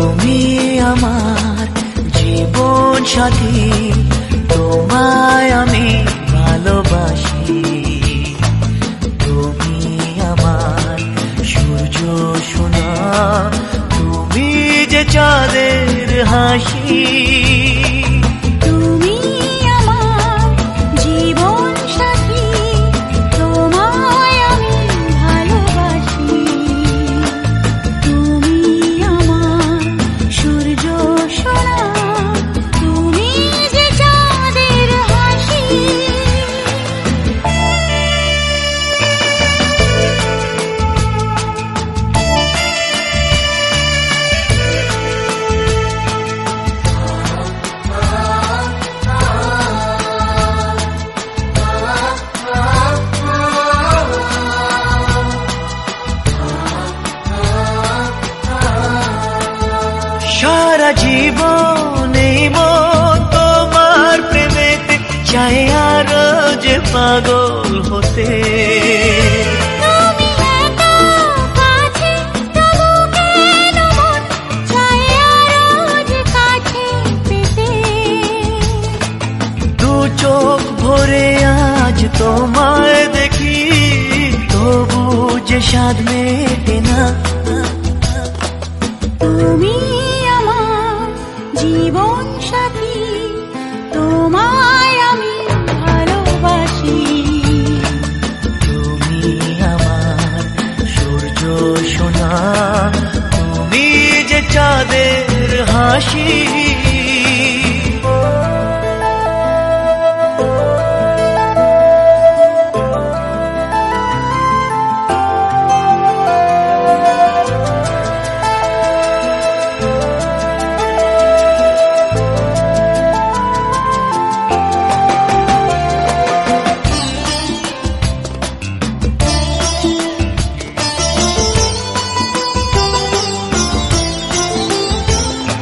তুমি আমার জীবন সাথী, তোমায় আমি ভালোবাসি। তুমি আমার সূর্য সোনা, তুমি যে চাঁদের হাসি। সারা জীবনে মন তোমার প্রেমেতে চাই আরো যে পাগল হতে। দু চোখ ভরে আজ তোমায় দেখি, তবু যে স্বাদ মেটে না। তুমি আমার জীবন সাথী, তোমায় আমি ভালোবাসি। তুমি আমার সূর্য সোনা, তুমি যে চাঁদের হাসি।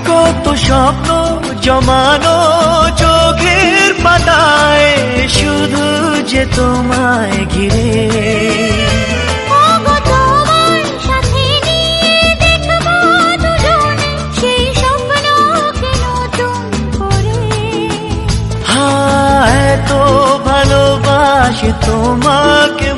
কত স্বপ্ন জমানো চোখের পাতায়, শুধু যে তোমায় ঘিরে। হ্যাঁ, এত ভালোবাসি তোমাকে।